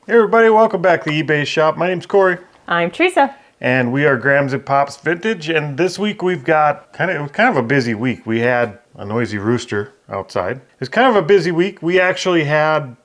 Hey everybody, welcome back to the eBay shop. My name's Corey. I'm Teresa. And we are Grams and Pops Vintage. And this week we've got it was kind of a busy week. We had a noisy rooster outside. It was kind of a busy week. We actually had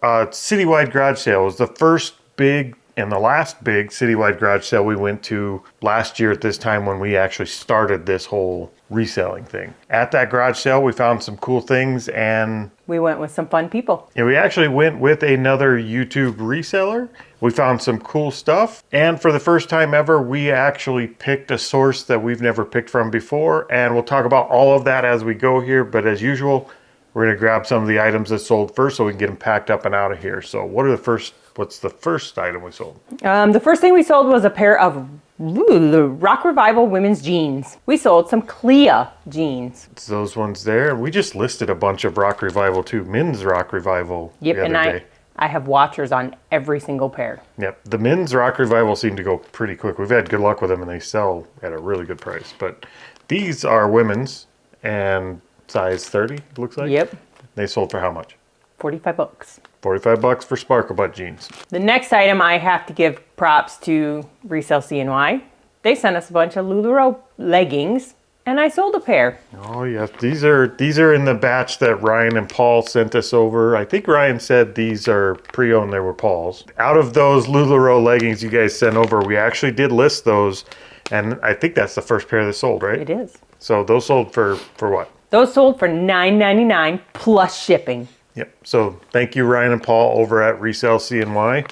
a citywide garage sale. It was the first big and the last big citywide garage sale we went to last year at this time when we actually started this whole reselling thing. At that garage sale, we found some cool things and we went with some fun people. yeah, we actually went with another YouTube reseller. We found some cool stuff. And for the first time ever, we actually picked a source that we've never picked from before. And we'll talk about all of that as we go here. But as usual, we're going to grab some of the items that sold first so we can get them packed up and out of here. So what's the first item we sold? The first thing we sold was a pair of Rock Revival women's jeans. We sold some Clea jeans. It's those ones there. We just listed a bunch of Rock Revival too. Men's Rock Revival Yep, the other and day. I have watchers on every single pair. Yep, the men's Rock Revival seem to go pretty quick. We've had good luck with them and they sell at a really good price. But these are women's and size 30, it looks like. Yep. They sold for how much? $45. $45 for Sparkle Butt jeans. The next item I have to give props to Resell CNY. They sent us a bunch of LuLaRoe leggings and I sold a pair. Oh yes, these are in the batch that Ryan and Paul sent us over. I think Ryan said these are pre-owned, they were Paul's. Out of those LuLaRoe leggings you guys sent over, we actually did list those and I think that's the first pair that sold, right? It is. So those sold for what? Those sold for $9.99 plus shipping. Yep. So thank you, Ryan and Paul over at Resell CNY.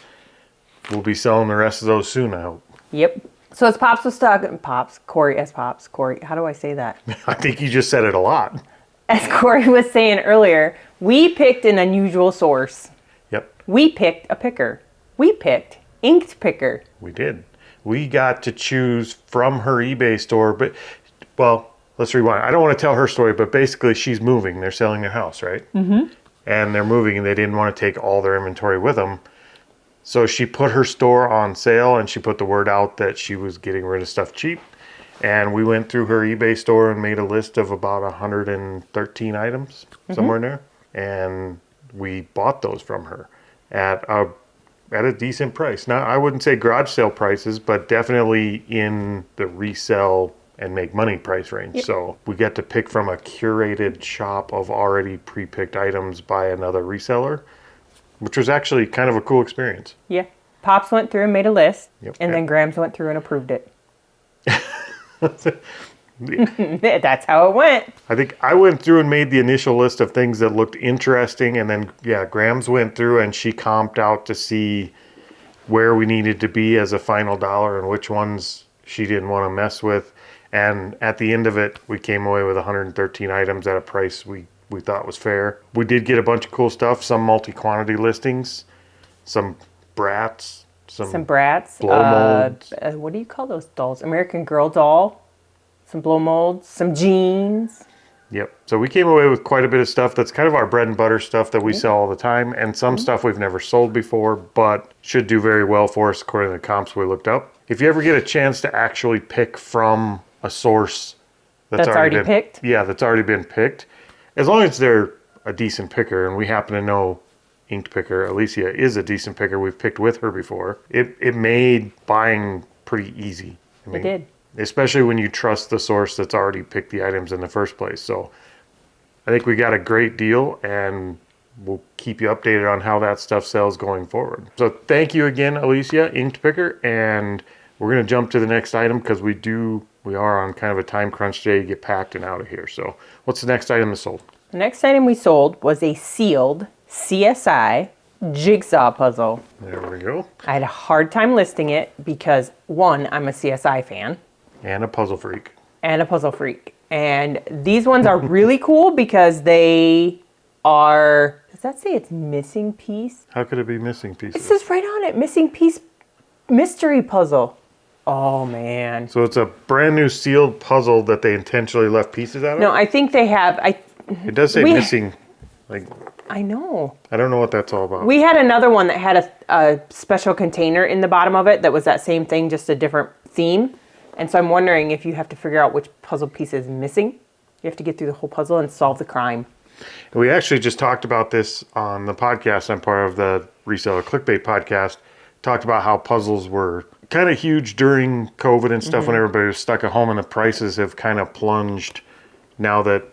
We'll be selling the rest of those soon, I hope. Yep. So as Pops was talking, Corey, how do I say that? I think you just said it a lot. As Corey was saying earlier, we picked an unusual source. Yep. We picked a picker. We picked Inked Picker. We did. We got to choose from her eBay store, but, well, let's rewind. I don't want to tell her story, but basically she's moving. They're selling their house, right? Mm-hmm. And they're moving and they didn't want to take all their inventory with them. So she put her store on sale and she put the word out that she was getting rid of stuff cheap. And we went through her eBay store and made a list of about 113 items, somewhere in there. And we bought those from her at a decent price. Now, I wouldn't say garage sale prices, but definitely in the resell and make money price range. Yep. So we get to pick from a curated shop of already pre-picked items by another reseller, which was actually kind of a cool experience. Yeah. Pops went through and made a list, yep. And then Grams went through and approved it. That's how it went. I think I went through and made the initial list of things that looked interesting, and then, yeah, Grams went through and she comped out to see where we needed to be as a final dollar and which ones she didn't want to mess with. And at the end of it, we came away with 113 items at a price we thought was fair. We did get a bunch of cool stuff, some multi-quantity listings, some brats, some brats, blow molds. What do you call those dolls? American Girl doll, some blow molds, some jeans. Yep. So we came away with quite a bit of stuff that's kind of our bread and butter stuff that we sell all the time, and some stuff we've never sold before, but should do very well for us according to the comps we looked up. If you ever get a chance to actually pick from a source that's already been picked? Yeah, that's already been picked. As long as they're a decent picker, and we happen to know Inked Picker, Alicia is a decent picker. We've picked with her before. It made buying pretty easy. It did. Especially when you trust the source that's already picked the items in the first place. So I think we got a great deal, and we'll keep you updated on how that stuff sells going forward. So thank you again, Alicia, Inked Picker, and we're going to jump to the next item because we are on kind of a time crunch today to get packed and out of here. So what's the next item that sold? The next item we sold was a sealed CSI jigsaw puzzle. There we go. I had a hard time listing it because, one, I'm a CSI fan. And a puzzle freak. And these ones are really cool because they are, does that say it's missing piece? How could it be missing pieces? It says right on it, missing piece mystery puzzle. Oh, man. So it's a brand new sealed puzzle that they intentionally left pieces out of? No, I think they have. It does say missing. Like, I know. I don't know what that's all about. We had another one that had a special container in the bottom of it that was that same thing, just a different theme. And so I'm wondering if you have to figure out which puzzle piece is missing. You have to get through the whole puzzle and solve the crime. We actually just talked about this on the podcast. I'm part of the Reseller Clickbait podcast. Talked about how puzzles were kind of huge during COVID and stuff when everybody was stuck at home, and the prices have kind of plunged now that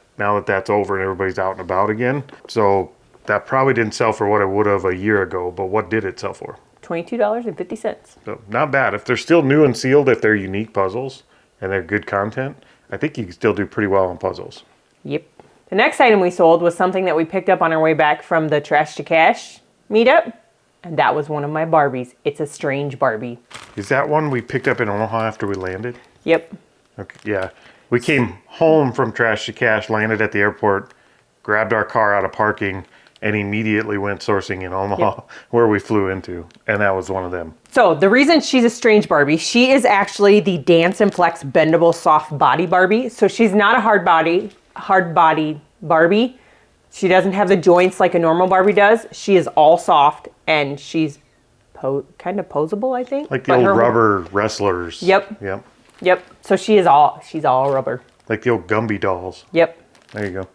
that's over and everybody's out and about again. So that probably didn't sell for what it would have a year ago, but what did it sell for? $22.50. So not bad. If they're still new and sealed, if they're unique puzzles and they're good content, I think you can still do pretty well on puzzles. Yep. The next item we sold was something that we picked up on our way back from the Trash to Cash meetup, and that was one of my Barbies. It's a strange Barbie. Is that one we picked up in Omaha after we landed? Yep. Okay, yeah. We came home from Trash to Cash, landed at the airport, grabbed our car out of parking, and immediately went sourcing in Omaha, where we flew into, and that was one of them. So the reason she's a strange Barbie, she is actually the Dance and Flex bendable soft body Barbie. So she's not a hard body Barbie. She doesn't have the joints like a normal Barbie does. She is all soft, and she's kind of posable, I think. Like the old rubber wrestlers. Yep. Yep. Yep. So she's all rubber. Like the old Gumby dolls. Yep. There you go.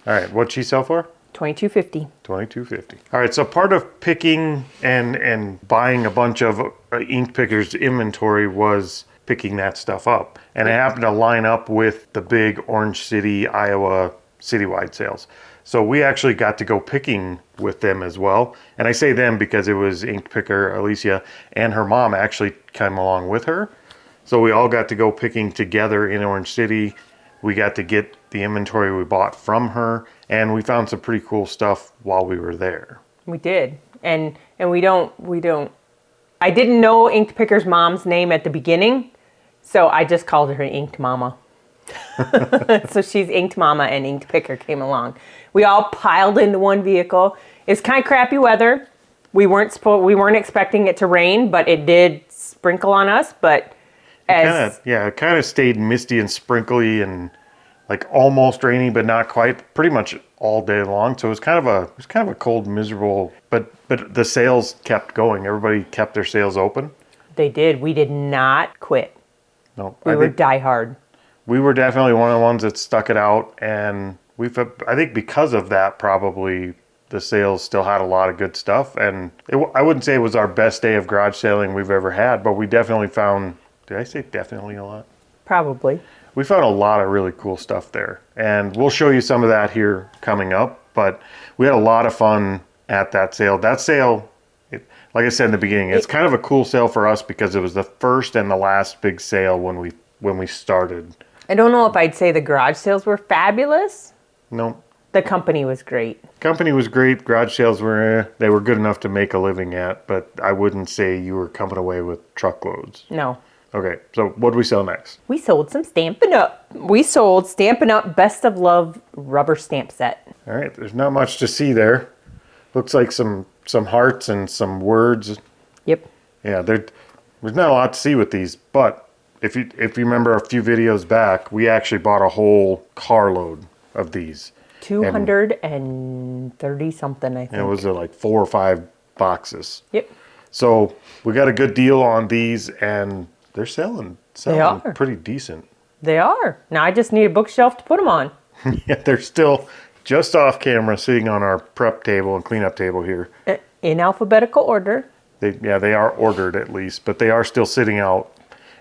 All right, what'd she sell for? $22.50. $22.50. All right, so part of picking and buying a bunch of ink pickers inventory was picking that stuff up. And it happened to line up with the big Orange City, Iowa citywide sales. So we actually got to go picking with them as well. And I say them because it was ink picker Alicia and her mom actually came along with her. So we all got to go picking together in Orange City. We got to get the inventory we bought from her, and we found some pretty cool stuff while we were there. We did. And we don't I didn't know Ink Picker's mom's name at the beginning, so I just called her Inked Mama. So she's Inked Mama and Inked Picker came along. We all piled into one vehicle. It's kind of crappy weather. We weren't expecting it to rain, but it did sprinkle on us, but it kind of stayed misty and sprinkly and like almost rainy, but not quite. Pretty much all day long. So it was kind of a cold, miserable. But the sales kept going. Everybody kept their sales open. They did. We did not quit. No, we were diehard. We were definitely one of the ones that stuck it out, and I think because of that, probably the sales still had a lot of good stuff. And I wouldn't say it was our best day of garage sailing we've ever had, but we definitely found. Did I say definitely a lot? Probably. We found a lot of really cool stuff there, and we'll show you some of that here coming up, but we had a lot of fun at that sale. That sale, like I said in the beginning, it's kind of a cool sale for us because it was the first and the last big sale when we started. I don't know if I'd say the garage sales were fabulous. No. The company was great. Company was great. Garage sales they were good enough to make a living at, but I wouldn't say you were coming away with truckloads. No. Okay, so what did we sell next? We sold some Stampin' Up. We sold Stampin' Up Best of Love rubber stamp set. All right, there's not much to see there. Looks like some hearts and some words. Yep. Yeah, there's not a lot to see with these, but if you remember a few videos back, we actually bought a whole carload of these. 230 something, I think. And it was like 4 or 5 boxes. Yep. So we got a good deal on these, and they're selling pretty decent. They are. Now I just need a bookshelf to put them on. Yeah, they're still just off camera sitting on our prep table and cleanup table here. In alphabetical order. They are ordered at least, but they are still sitting out.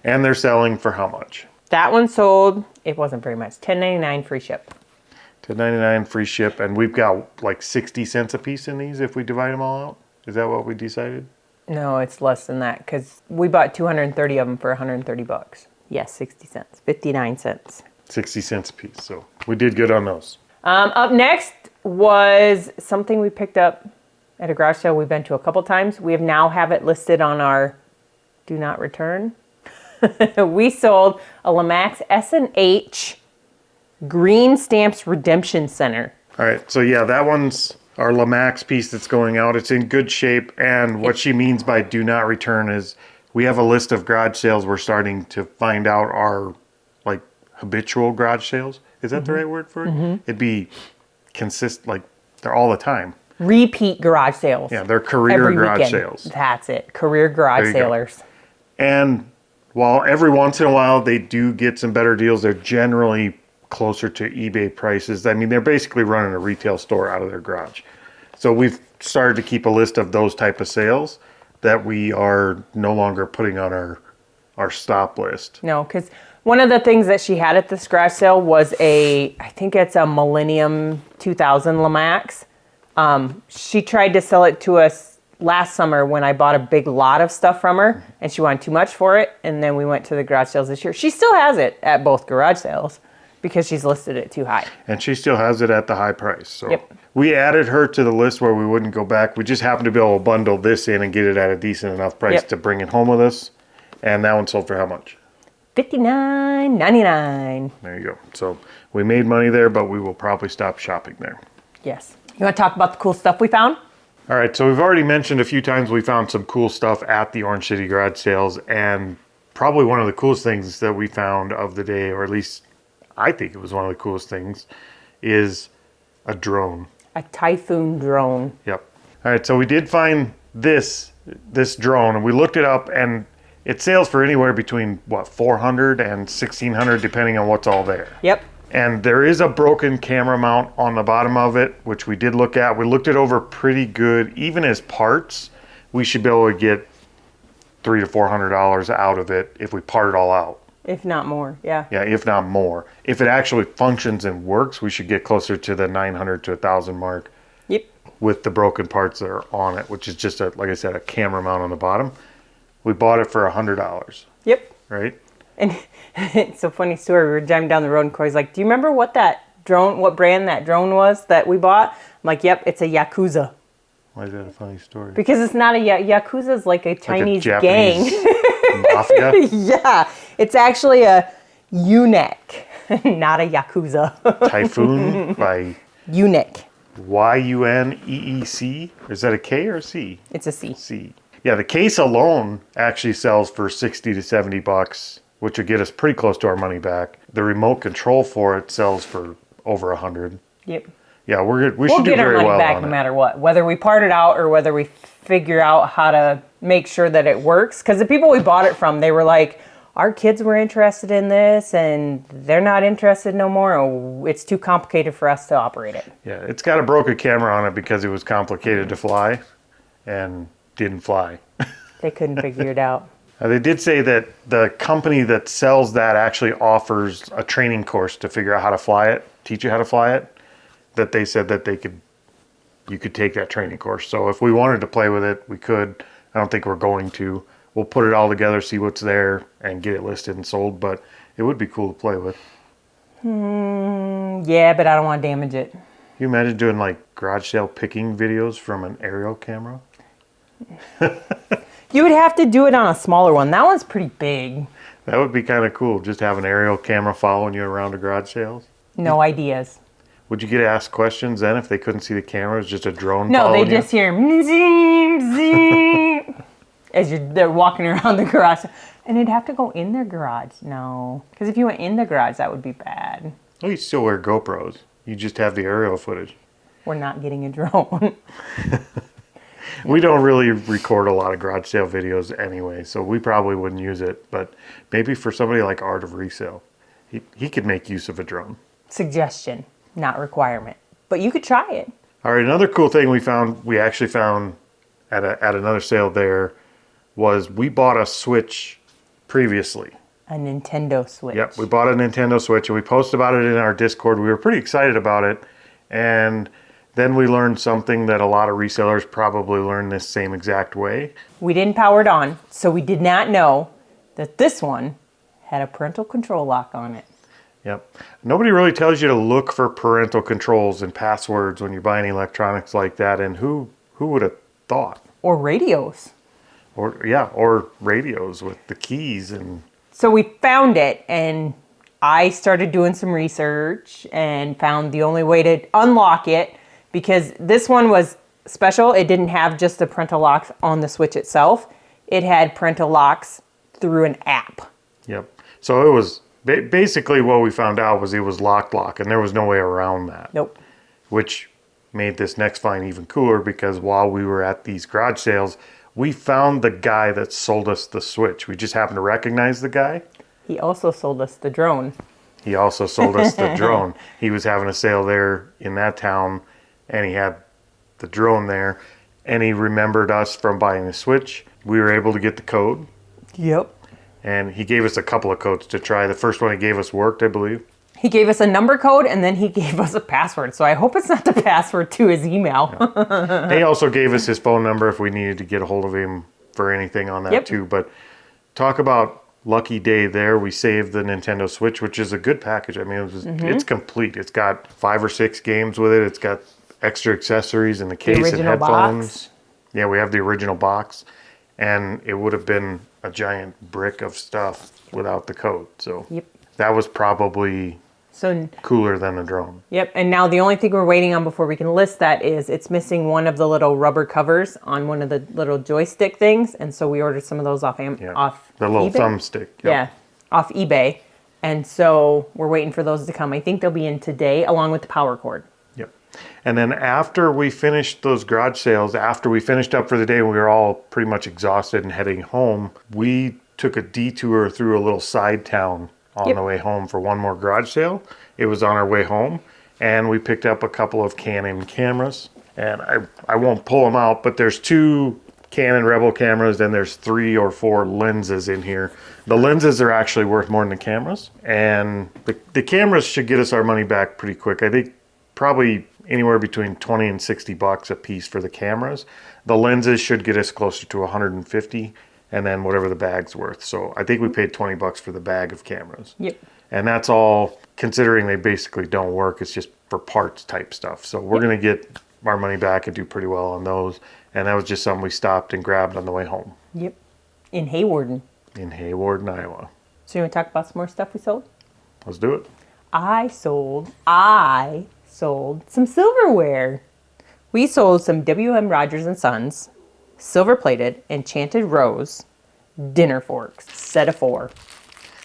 And they're selling for how much? That one sold, it wasn't very much, $10.99 free ship. $10.99 free ship, and we've got like 60 cents a piece in these if we divide them all out. Is that what we decided? No, it's less than that because we bought 230 of them for $130. Yes, 60 cents, 59 cents. 60 cents a piece, so we did good on those. Up next was something we picked up at a garage sale we've been to a couple times. We now have it listed on our do not return. We sold a Lemax S&H Green Stamps Redemption Center. All right, so yeah, that one's our Lemax piece that's going out. It's in good shape, and what she means by do not return is we have a list of garage sales we're starting to find out are like habitual garage sales. Is that the right word for it? Mm-hmm. It'd be like they're all the time. Repeat garage sales. Yeah, they're career garage sales. That's it, career garage sailors. Go. And while every once in a while they do get some better deals, they're generally closer to eBay prices. I mean, they're basically running a retail store out of their garage. So we've started to keep a list of those type of sales that we are no longer putting on our stop list. No, because one of the things that she had at this garage sale was I think it's a Millennium 2000 Lamax. She tried to sell it to us last summer when I bought a big lot of stuff from her, and she wanted too much for it. And then we went to the garage sales this year. She still has it at both garage sales because she's listed it too high. And she still has it at the high price. So Yep. we added her to the list where we wouldn't go back. We just happened to be able to bundle this in and get it at a decent enough price Yep. to bring it home with us. And that one sold for how much? $59.99. There you go. So we made money there, but we will probably stop shopping there. Yes. You want to talk about the cool stuff we found? All right, so we've already mentioned a few times we found some cool stuff at the Orange City garage sales, and probably one of the coolest things that we found of the day, or at least I think it was one of the coolest things, is a drone. A Typhoon drone. Yep. All right, so we did find this drone, and we looked it up, and it sells for anywhere between, what, $400 and $1,600, depending on what's all there. Yep. And there is a broken camera mount on the bottom of it, which we did look at. We looked it over pretty good. Even as parts, we should be able to get $300 to $400 out of it if we part it all out. If not more, yeah. Yeah, if not more. If it actually functions and works, we should get closer to the $900 to $1,000 mark. Yep. With the broken parts that are on it, which is just, like I said, a camera mount on the bottom. We bought it for $100. Yep. Right? And it's a funny story. We were driving down the road and Corey's like, do you remember what brand that drone was that we bought? I'm like, yep, it's a Yakuza. Why is that a funny story? Because it's not a Yakuza's like a Chinese like a gang. Japanese mafia? Yeah, it's actually a UNEC, not a Yakuza. Typhoon by UNEC. YUNEEC? Is that a K or a C? It's a C. C. Yeah, the case alone actually sells for $60 to $70, which would get us pretty close to our money back. The remote control for it sells for over $100. Yep. Yeah, we're good. We'll should do get our very money well back on no it. matter what, whether we part it out or whether we figure out how to make sure that it works. Because the people we bought it from, they were like, our kids were interested in this and they're not interested no more. Oh, it's too complicated for us to operate it. Yeah, it's got a broken camera on it because it was complicated to fly and didn't fly. They couldn't figure it out. They did say that the company that sells that actually offers a training course to figure out how to fly it, teach you how to fly it. That they said that you could take that training course. So if we wanted to play with it, we could. I don't think we're going to. We'll put it all together, see what's there, and get it listed and sold. But it would be cool to play with. Yeah, but I don't want to damage it. Can you imagine doing like garage sale picking videos from an aerial camera? You would have to do it on a smaller one. That one's pretty big. That would be kind of cool. Just have an aerial camera following you around the garage sales. No ideas. Would you get asked questions then if they couldn't see the camera? It's just a drone No, following they just you? hear zing, zing, as they're walking around the garage. And they'd have to go in their garage. No. Because if you went in the garage, that would be bad. Oh, you still wear GoPros. You just have the aerial footage. We're not getting a drone. We don't really record a lot of garage sale videos anyway, so we probably wouldn't use it. But maybe for somebody like Art of Resale, he could make use of a drone. Suggestion, not requirement. But you could try it. All right, another cool thing we actually found at another sale there was we bought a Switch previously. A Nintendo Switch. Yep, we bought a Nintendo Switch and we posted about it in our Discord. We were pretty excited about it. And then we learned something that a lot of resellers probably learn this same exact way. We didn't power it on, so we did not know that this one had a parental control lock on it. Yep. Nobody really tells you to look for parental controls and passwords when you're buying electronics like that. And who would have thought? Or radios. Or radios with the keys and... So we found it, and I started doing some research and found the only way to unlock it, because this one was special. It didn't have just the parental locks on the Switch itself. It had parental locks through an app. Yep. So it was basically what we found out was it was lock, and there was no way around that. Nope. Which made this next find even cooler, because while we were at these garage sales, we found the guy that sold us the Switch. We just happened to recognize the guy. He also sold us the drone. He also sold us the drone. He was having a sale there in that town, and he had the drone there, and he remembered us from buying the Switch. We were able to get the code, Yep. and he gave us a couple of codes to try. The first one he gave us worked, I believe. He gave us a number code, and then he gave us a password. So I hope it's not the password to his email. He also gave us his phone number if we needed to get a hold of him for anything on that too. But talk about lucky day there. We saved the Nintendo Switch, which is a good package. I mean, it's complete. It's got 5 or 6 games with it. It's got extra accessories in the case and headphones. Box. Yeah, we have the original box, and it would have been a giant brick of stuff without the code. So that was probably cooler than the drone. Yep, and now the only thing we're waiting on before we can list that is it's missing one of the little rubber covers on one of the little joystick things, and so we ordered some of those off the little eBay? thumbstick. Yeah, off eBay, and so we're waiting for those to come. I think they'll be in today along with the power cord. Yep. And then after we finished those garage sales, after we finished up for the day and we were all pretty much exhausted and heading home, we took a detour through a little side town on the way home for one more garage sale. It was on our way home, and we picked up a couple of Canon cameras, and I won't pull them out, but there's 2 Canon Rebel cameras, and there's 3 or 4 lenses in here. The lenses are actually worth more than the cameras, and the cameras should get us our money back pretty quick. I think probably anywhere between 20 and 60 bucks a piece for the cameras. The lenses should get us closer to 150, and then whatever the bag's worth. So I think we paid 20 bucks for the bag of cameras. Yep. And that's all, considering they basically don't work. It's just for parts type stuff. So we're going to get our money back and do pretty well on those. And that was just something we stopped and grabbed on the way home. Yep. In Haywarden. In Haywarden, Iowa. So you want to talk about some more stuff we sold? Let's do it. I sold some silverware. We sold some W.M. Rogers & Sons silver-plated enchanted rose dinner forks, set of 4.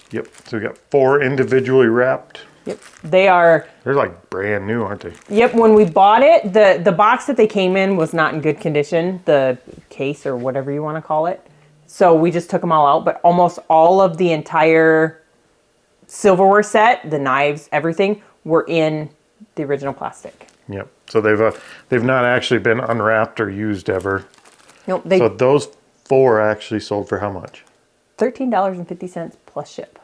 Yep. So we got 4 individually wrapped. Yep. They're like brand new, aren't they? Yep. When we bought it, the box that they came in was not in good condition, the case or whatever you want to call it. So we just took them all out, but almost all of the entire silverware set, the knives, everything, were in the original plastic. Yep. So they've not actually been unwrapped or used ever. Nope. So those 4 actually sold for how much? $13.50 plus ship.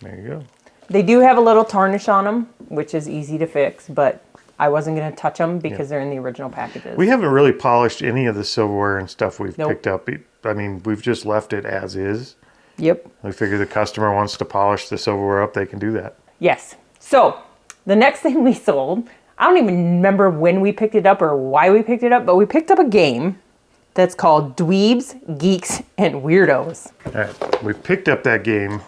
There you go. They do have a little tarnish on them, which is easy to fix, but I wasn't going to touch them because they're in the original packages. We haven't really polished any of the silverware and stuff we've picked up. I mean, we've just left it as is. Yep. We figure the customer wants to polish the silverware up, they can do that. Yes. So the next thing we sold, I don't even remember when we picked it up or why we picked it up, but we picked up a game that's called Dweebs, Geeks, and Weirdos. All right. We picked up that game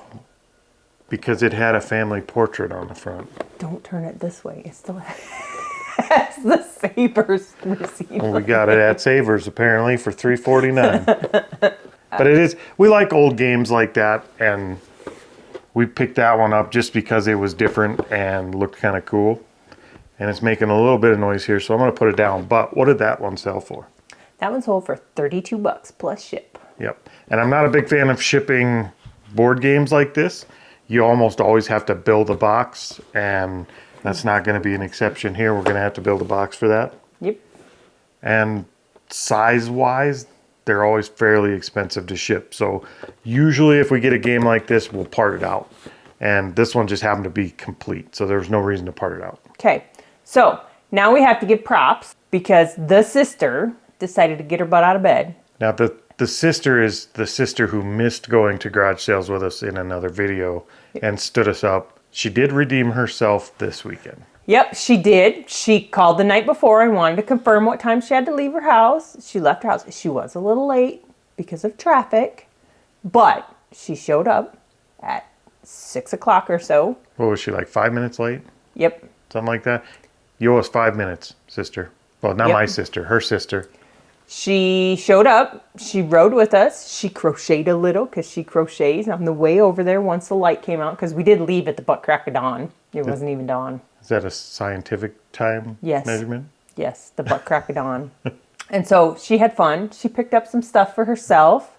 because it had a family portrait on the front. Don't turn it this way. It still has the Sabres receiver. Well, we got it at Savers apparently for $3.49. But it is, we like old games like that, and we picked that one up just because it was different and looked kind of cool. And it's making a little bit of noise here, so I'm going to put it down. But what did that one sell for? That one sold for $32 plus ship. Yep. And I'm not a big fan of shipping board games like this. You almost always have to build a box, and that's not going to be an exception here. We're going to have to build a box for that. Yep. And size-wise, they're always fairly expensive to ship. So usually if we get a game like this, we'll part it out. And this one just happened to be complete, so there was no reason to part it out. Okay. So now we have to give props because the sister decided to get her butt out of bed. Now, the sister is the sister who missed going to garage sales with us in another video and stood us up. She did redeem herself this weekend. Yep, she did. She called the night before and wanted to confirm what time she had to leave her house. She left her house. She was a little late because of traffic, but she showed up at 6 o'clock or so. What was she, like 5 minutes late? Yep. Something like that? You owe us 5 minutes, sister. Well, not my sister, her sister. She showed up. She rode with us. She crocheted a little because she crochets on the way over there once the light came out, because we did leave at the butt crack of dawn. It wasn't even dawn. Is that a scientific time measurement? Yes, the butt crack of dawn. And so she had fun. She picked up some stuff for herself.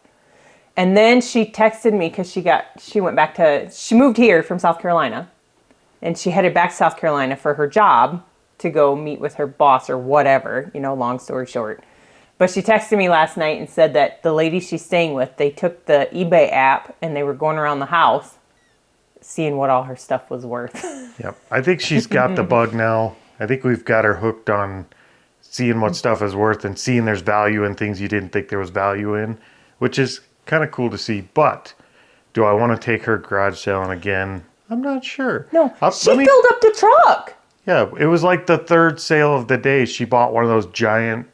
And then she texted me because she moved here from South Carolina. and she headed back to South Carolina for her job to go meet with her boss or whatever, long story short. But she texted me last night and said that the lady she's staying with, they took the eBay app and they were going around the house seeing what all her stuff was worth. Yep. I think she's got the bug now. I think we've got her hooked on seeing what stuff is worth and seeing there's value in things you didn't think there was value in, which is kind of cool to see. But do I want to take her garage selling again? I'm not sure. No, she filled up the truck. Yeah, it was like the third sale of the day. She bought one of those giant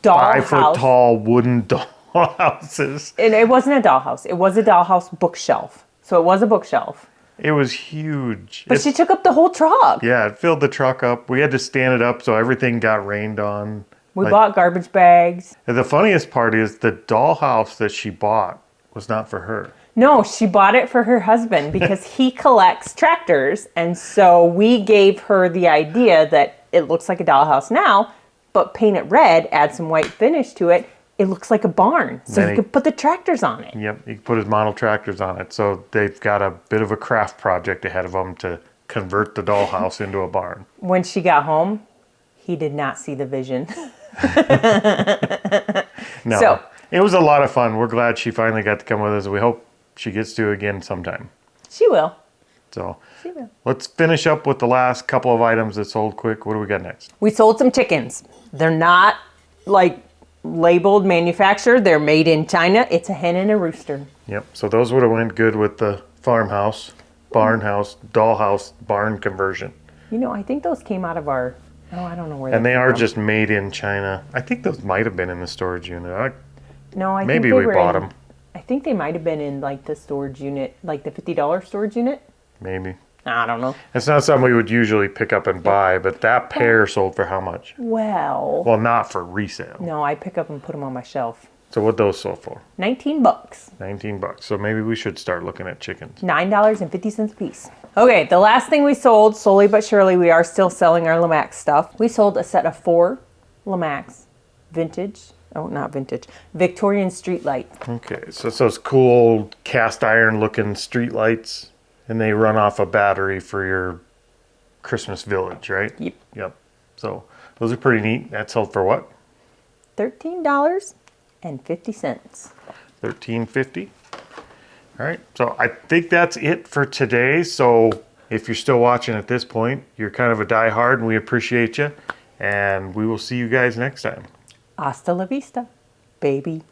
Doll 5 foot house. tall wooden doll houses. And it wasn't a dollhouse. It was a dollhouse bookshelf. So it was a bookshelf. It was huge. But she took up the whole truck. Yeah, it filled the truck up. We had to stand it up so everything got rained on. We bought garbage bags. And the funniest part is the dollhouse that she bought was not for her. No, she bought it for her husband because he collects tractors. And so we gave her the idea that it looks like a dollhouse now, but paint it red, add some white finish to it. It looks like a barn. So Then you could put the tractors on it. Yep, he put his model tractors on it. So they've got a bit of a craft project ahead of them to convert the dollhouse into a barn. When she got home, he did not see the vision. No, So- it was a lot of fun. We're glad she finally got to come with us. We hope she gets to again sometime. She will. So She will. let's finish up with the last couple of items that sold quick. What do we got next? We sold some chickens. They're not like labeled manufactured. They're made in China. It's a hen and a rooster. Yep, so those would have went good with the farmhouse, barn house, dollhouse, barn conversion. I think those came out of our, I don't know where And they came are from. just made in China. I think those might have been in the storage unit. No, I Maybe think they we were bought in- them. I think they might have been in like the storage unit, like the $50 storage unit. Maybe. I don't know. It's not something we would usually pick up and buy, but that pair sold for how much? Well, Not for resale. no, I pick up and put them on my shelf. So what those sold for? $19. $19. So maybe we should start looking at chickens. $9.50 a piece. Okay, the last thing we sold, slowly but surely, we are still selling our Lamax stuff. We sold a set of 4 Lamax vintage. Oh, not vintage. Victorian street light. Okay, so it's those cool cast iron looking street lights, and they run off a battery for your Christmas village, right? Yep. Yep. So those are pretty neat. That sold for what? $13.50. $13.50. All right. So I think that's it for today. So if you're still watching at this point, you're kind of a diehard, and we appreciate you. And we will see you guys next time. Hasta la vista, baby.